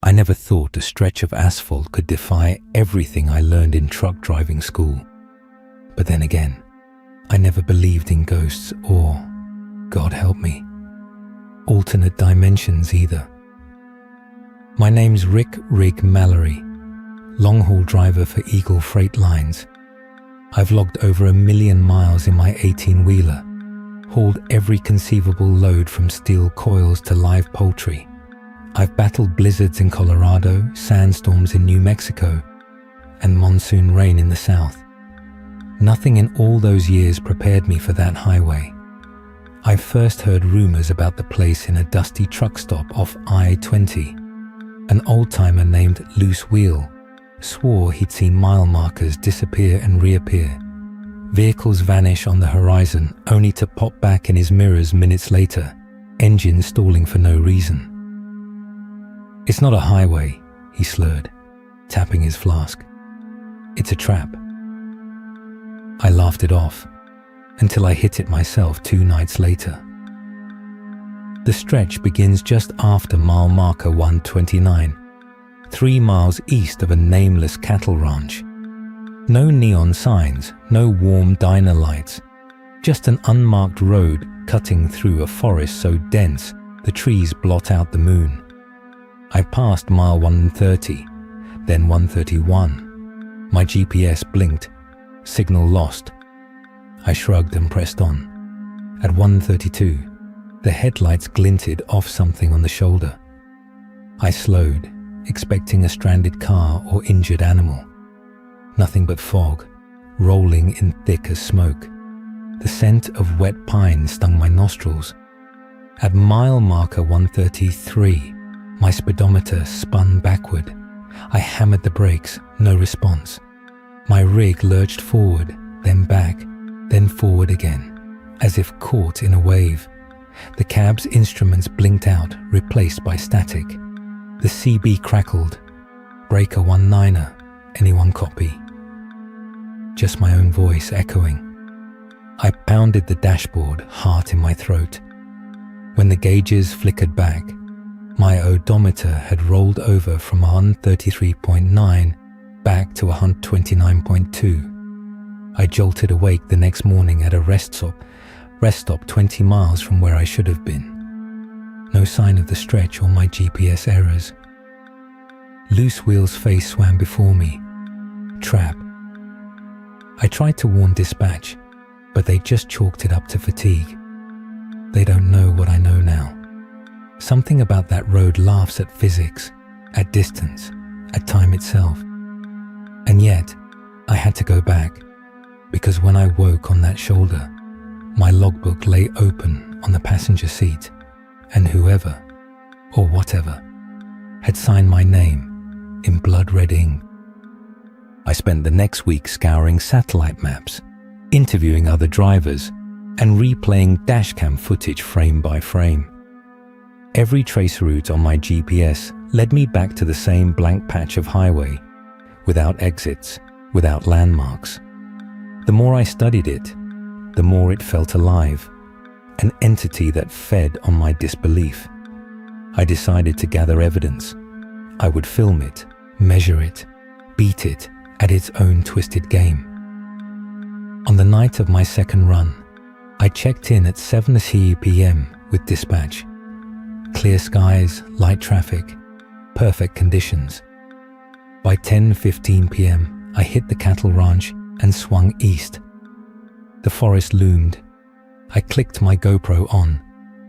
I never thought a stretch of asphalt could defy everything I learned in truck driving school. But then again, I never believed in ghosts or, God help me, alternate dimensions either. My name's Rick Rig Mallory, long-haul driver for Eagle Freight Lines. I've logged over 1 million miles in my 18-wheeler, hauled every conceivable load from steel coils to live poultry. I've battled blizzards in Colorado, sandstorms in New Mexico, and monsoon rain in the south. Nothing in all those years prepared me for that highway. I first heard rumors about the place in a dusty truck stop off I-20. An old-timer named Loose Wheel swore he'd seen mile markers disappear and reappear. Vehicles vanish on the horizon only to pop back in his mirrors minutes later, engines stalling for no reason. "It's not a highway," he slurred, tapping his flask. "It's a trap." I laughed it off until I hit it myself 2 nights later. The stretch begins just after mile marker 129, 3 miles east of a nameless cattle ranch. No neon signs, no warm diner lights, just an unmarked road cutting through a forest so dense the trees blot out the moon. I passed mile 130, then 131. My GPS blinked, signal lost. I shrugged and pressed on. At 132, the headlights glinted off something on the shoulder. I slowed, expecting a stranded car or injured animal. Nothing but fog, rolling in thick as smoke. The scent of wet pine stung my nostrils. At mile marker 133, my speedometer spun backward. I hammered the brakes, no response. My rig lurched forward, then back, then forward again, as if caught in a wave. The cab's instruments blinked out, replaced by static. The CB crackled. "Breaker 19er, anyone copy?" Just my own voice echoing. I pounded the dashboard, heart in my throat. When the gauges flickered back, my odometer had rolled over from 133.9 back to 129.2. I jolted awake the next morning at a rest stop 20 miles from where I should have been. No sign of the stretch or my GPS errors. Loose Wheel's face swam before me. Trap. I tried to warn dispatch, but they just chalked it up to fatigue. They don't know what I know now. Something about that road laughs at physics, at distance, at time itself. And yet, I had to go back, because when I woke on that shoulder, my logbook lay open on the passenger seat, and whoever, or whatever, had signed my name in blood-red ink. I spent the next week scouring satellite maps, interviewing other drivers, and replaying dashcam footage frame by frame. Every trace route on my GPS led me back to the same blank patch of highway, without exits, without landmarks. The more I studied it, the more it felt alive, an entity that fed on my disbelief. I decided to gather evidence. I would film it, measure it, beat it at its own twisted game. On the night of my second run, I checked in at 7:00 p.m. with dispatch. Clear skies, light traffic, perfect conditions. By 10:15 p.m., I hit the cattle ranch and swung east. The forest loomed. I clicked my GoPro on,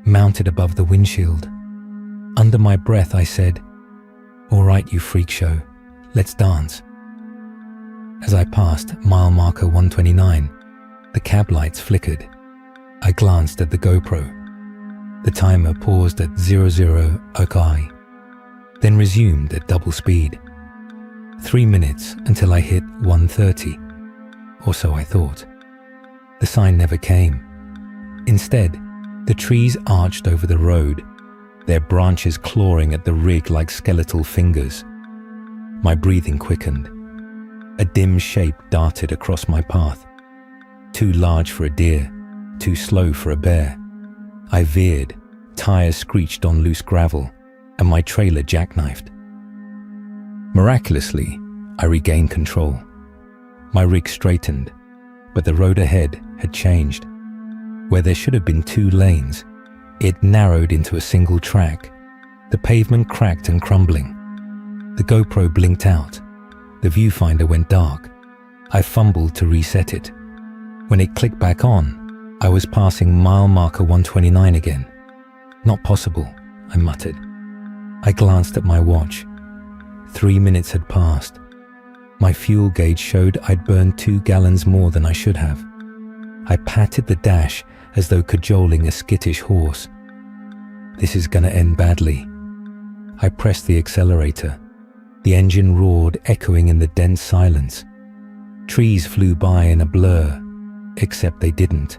mounted above the windshield. Under my breath, I said, "All right, you freak show, let's dance." As I passed mile marker 129, the cab lights flickered. I glanced at the GoPro. The timer paused at 00 OK, then resumed at double speed. 3 minutes until I hit 130, or so I thought. The sign never came. Instead, the trees arched over the road, their branches clawing at the rig like skeletal fingers. My breathing quickened. A dim shape darted across my path. Too large for a deer, too slow for a bear. I veered, tires screeched on loose gravel, and my trailer jackknifed. Miraculously, I regained control. My rig straightened, but the road ahead had changed. Where there should have been 2 lanes, it narrowed into a single track. The pavement cracked and crumbling. The GoPro blinked out. The viewfinder went dark. I fumbled to reset it. When it clicked back on, I was passing mile marker 129 again. Not possible, I muttered. I glanced at my watch. 3 minutes had passed. My fuel gauge showed I'd burned 2 gallons more than I should have. I patted the dash as though cajoling a skittish horse. This is gonna end badly. I pressed the accelerator. The engine roared, echoing in the dense silence. Trees flew by in a blur, except they didn't.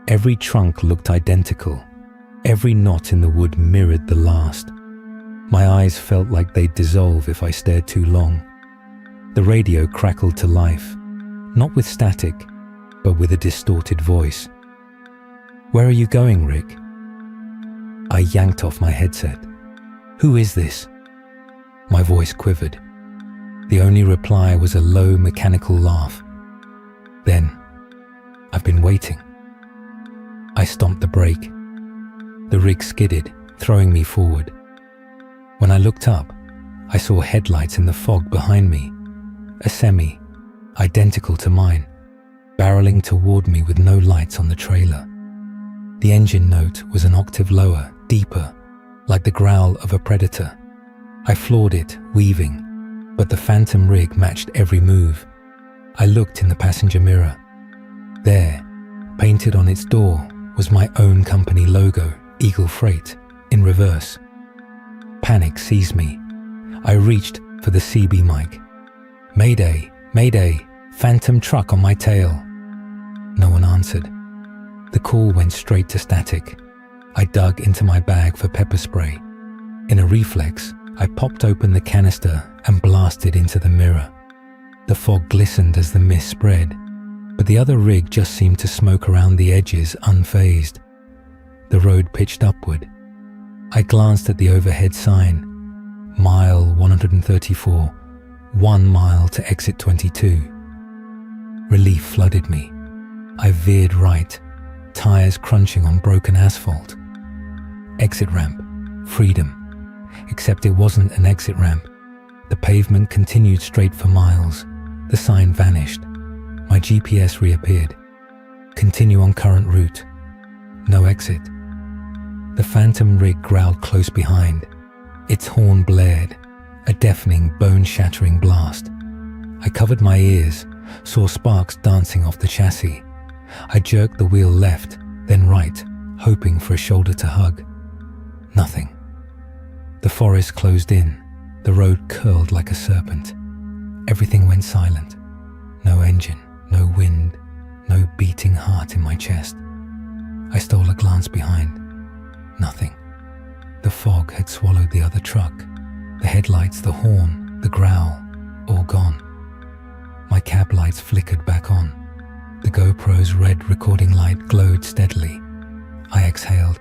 Every trunk looked identical. Every knot in the wood mirrored the last. My eyes felt like they'd dissolve if I stared too long. The radio crackled to life, not with static, but with a distorted voice. "Where are you going, Rick?" I yanked off my headset. "Who is this?" My voice quivered. The only reply was a low mechanical laugh. Then, "I've been waiting." I stomped the brake. The rig skidded, throwing me forward. When I looked up, I saw headlights in the fog behind me. A semi, identical to mine, barreling toward me with no lights on the trailer. The engine note was an octave lower, deeper, like the growl of a predator. I floored it, weaving, but the phantom rig matched every move. I looked in the passenger mirror. There, painted on its door, was my own company logo, Eagle Freight, in reverse. Panic seized me. I reached for the CB mic. "Mayday, mayday, phantom truck on my tail." No one answered. The call went straight to static. I dug into my bag for pepper spray. In a reflex, I popped open the canister and blasted into the mirror. The fog glistened as the mist spread, but the other rig just seemed to smoke around the edges unfazed. The road pitched upward. I glanced at the overhead sign. Mile 134, 1 mile to exit 22. Relief flooded me. I veered right, tires crunching on broken asphalt. Exit ramp, freedom. Except it wasn't an exit ramp. The pavement continued straight for miles. The sign vanished. My GPS reappeared. Continue on current route. No exit. The phantom rig growled close behind. Its horn blared, a deafening, bone-shattering blast. I covered my ears, saw sparks dancing off the chassis. I jerked the wheel left, then right, hoping for a shoulder to hug. Nothing. The forest closed in. The road curled like a serpent. Everything went silent. No engine, no wind, no beating heart in my chest. I stole a glance behind. Nothing. The fog had swallowed the other truck. The headlights, the horn, the growl, all gone. My cab lights flickered back on. The GoPro's red recording light glowed steadily. I exhaled.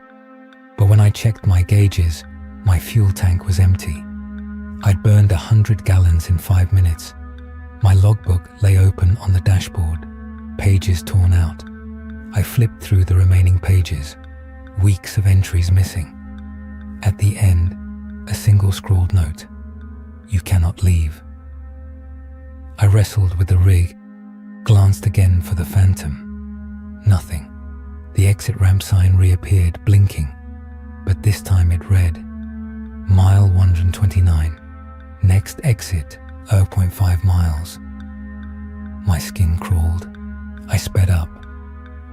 But when I checked my gauges, my fuel tank was empty. I'd burned 100 gallons in 5 minutes. My logbook lay open on the dashboard, pages torn out. I flipped through the remaining pages, weeks of entries missing. At the end, a single scrawled note: "You cannot leave." I wrestled with the rig, glanced again for the phantom. Nothing. The exit ramp sign reappeared, blinking, but this time it read, "Mile 129, next exit 0.5 miles. My skin crawled. I sped up.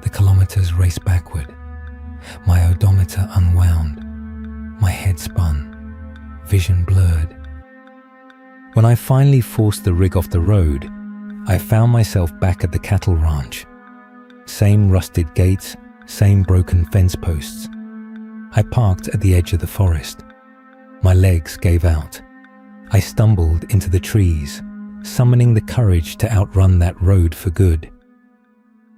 The kilometers raced backward. My odometer unwound. My head spun. Vision blurred. When I finally forced the rig off the road, I found myself back at the cattle ranch. Same rusted gates, same broken fence posts. I parked at the edge of the forest. My legs gave out. I stumbled into the trees, summoning the courage to outrun that road for good.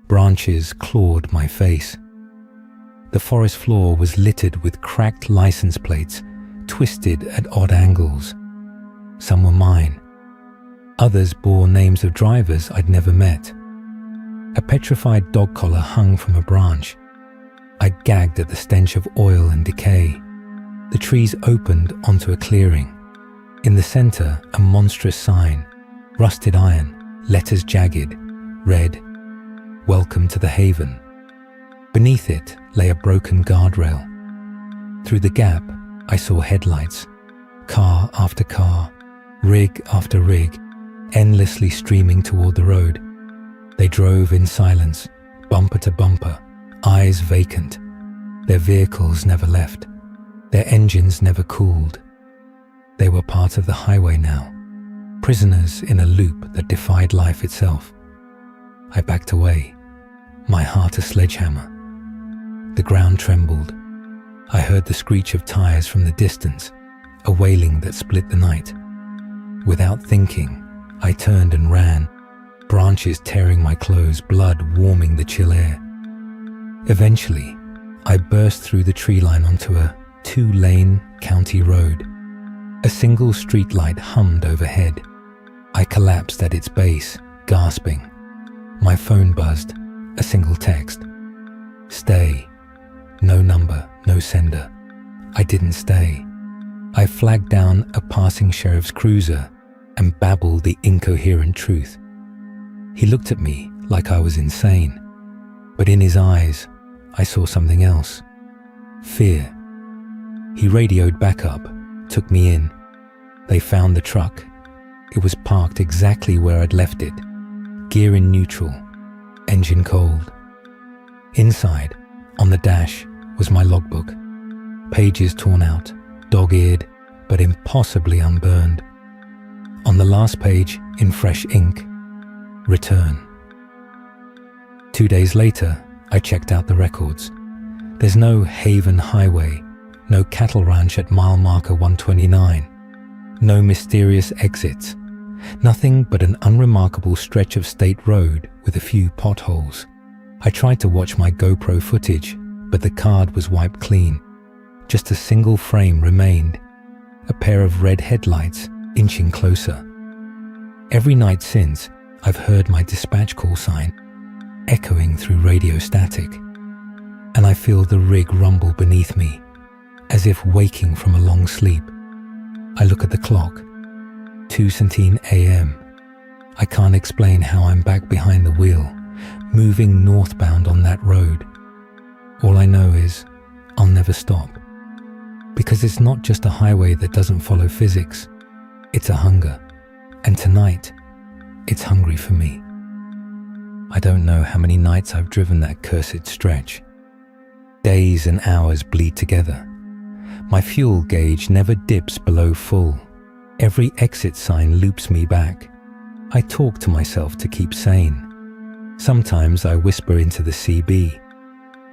Branches clawed my face. The forest floor was littered with cracked license plates, twisted at odd angles. Some were mine. Others bore names of drivers I'd never met. A petrified dog collar hung from a branch. I gagged at the stench of oil and decay. The trees opened onto a clearing. In the center, a monstrous sign, rusted iron, letters jagged, read, "Welcome to the Haven." Beneath it lay a broken guardrail. Through the gap, I saw headlights, car after car, rig after rig, endlessly streaming toward the road. They drove in silence, bumper to bumper, eyes vacant. Their vehicles never left. Their engines never cooled. They were part of the highway now, prisoners in a loop that defied life itself. I backed away, my heart a sledgehammer. The ground trembled. I heard the screech of tires from the distance, a wailing that split the night. Without thinking, I turned and ran, branches tearing my clothes, blood warming the chill air. Eventually, I burst through the tree line onto a 2-lane county road. A single streetlight hummed overhead. I collapsed at its base, gasping. My phone buzzed, a single text. Stay. No number, no sender. I didn't stay. I flagged down a passing sheriff's cruiser and babbled the incoherent truth. He looked at me like I was insane, but in his eyes, I saw something else. Fear. He radioed back up, took me in. They found the truck. It was parked exactly where I'd left it, gear in neutral, engine cold. Inside, on the dash, was my logbook. Pages torn out, dog-eared, but impossibly unburned. On the last page, in fresh ink, return. 2 days later, I checked out the records. There's no Haven Highway, no cattle ranch at mile marker 129, no mysterious exits, nothing but an unremarkable stretch of state road with a few potholes. I tried to watch my GoPro footage, but the card was wiped clean. Just a single frame remained, a pair of red headlights inching closer. Every night since, I've heard my dispatch call sign echoing through radio static, and I feel the rig rumble beneath me, as if waking from a long sleep. I look at the clock, 2:17 a.m. I can't explain how I'm back behind the wheel, moving northbound on that road. All I know is I'll never stop, because it's not just a highway that doesn't follow physics, it's a hunger, and tonight, it's hungry for me. I don't know how many nights I've driven that cursed stretch. Days and hours bleed together. My fuel gauge never dips below full. Every exit sign loops me back. I talk to myself to keep sane. Sometimes I whisper into the CB,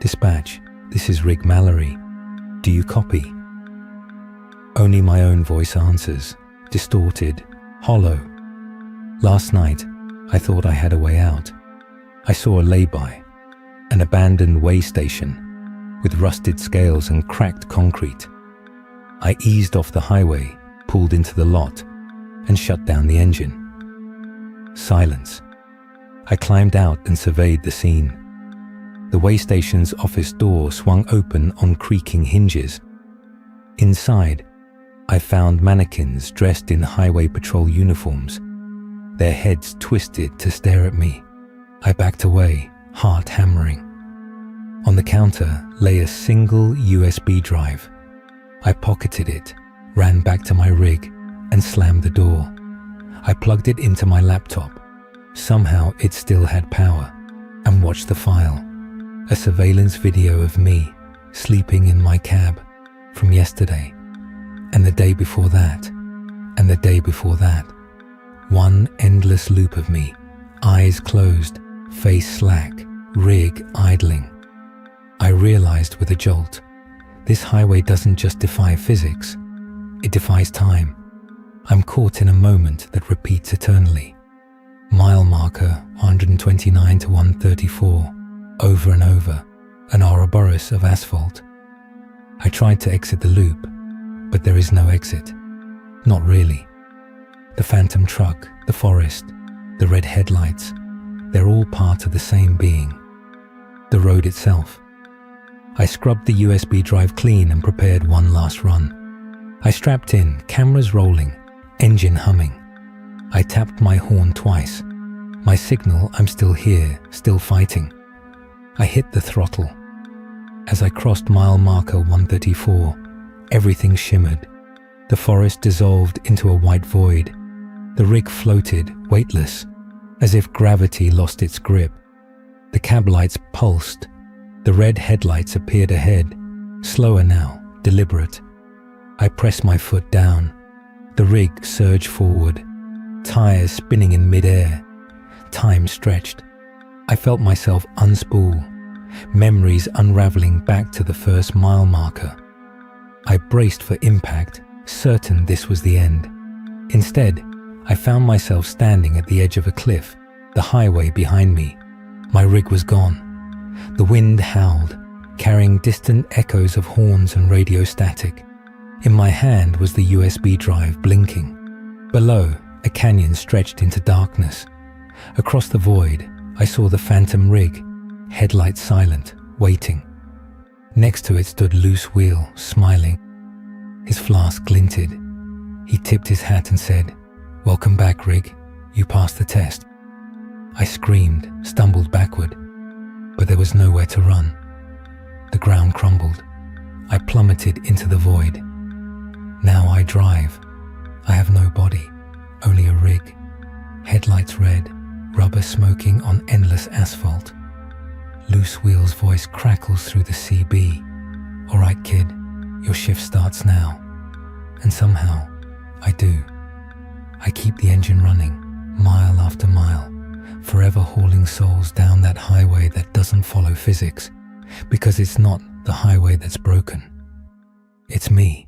"Dispatch, this is Rig Mallory. Do you copy?" Only my own voice answers, distorted, hollow. Last night, I thought I had a way out. I saw a lay-by, an abandoned way station with rusted scales and cracked concrete. I eased off the highway, pulled into the lot, and shut down the engine. Silence. I climbed out and surveyed the scene. The way station's office door swung open on creaking hinges. Inside, I found mannequins dressed in highway patrol uniforms, their heads twisted to stare at me. I backed away, heart hammering. On the counter lay a single USB drive. I pocketed it, ran back to my rig, and slammed the door. I plugged it into my laptop. Somehow it still had power, and watched the file. A surveillance video of me, sleeping in my cab, from yesterday, and the day before that, and the day before that. One endless loop of me, eyes closed, face slack, rig idling. I realized with a jolt, this highway doesn't just defy physics, it defies time. I'm caught in a moment that repeats eternally. Mile marker 129 to 134, over and over, an Ouroboros of asphalt. I tried to exit the loop, but there is no exit. Not really. The phantom truck, the forest, the red headlights, they're all part of the same being. The road itself. I scrubbed the USB drive clean and prepared one last run. I strapped in, cameras rolling, engine humming. I tapped my horn twice. My signal, I'm still here, still fighting. I hit the throttle. As I crossed mile marker 134, everything shimmered. The forest dissolved into a white void. The rig floated, weightless, as if gravity lost its grip. The cab lights pulsed. The red headlights appeared ahead, slower now, deliberate. I pressed my foot down. The rig surged forward, tires spinning in midair. Time stretched. I felt myself unspool, memories unraveling back to the first mile marker. I braced for impact, certain this was the end. Instead, I found myself standing at the edge of a cliff, the highway behind me. My rig was gone. The wind howled, carrying distant echoes of horns and radio static. In my hand was the USB drive blinking. Below, a canyon stretched into darkness. Across the void, I saw the phantom rig, headlights silent, waiting. Next to it stood Loose Wheel, smiling. His flask glinted. He tipped his hat and said, "Welcome back, rig. You passed the test." I screamed, stumbled backward, but there was nowhere to run. The ground crumbled. I plummeted into the void. Now I drive. I have no body, only a rig. Headlights red, rubber smoking on endless asphalt. Loose Wheel's voice crackles through the CB. "All right, kid, your shift starts now." And somehow, I do. I keep the engine running, mile after mile, forever hauling souls down that highway that doesn't follow physics, because it's not the highway that's broken. It's me.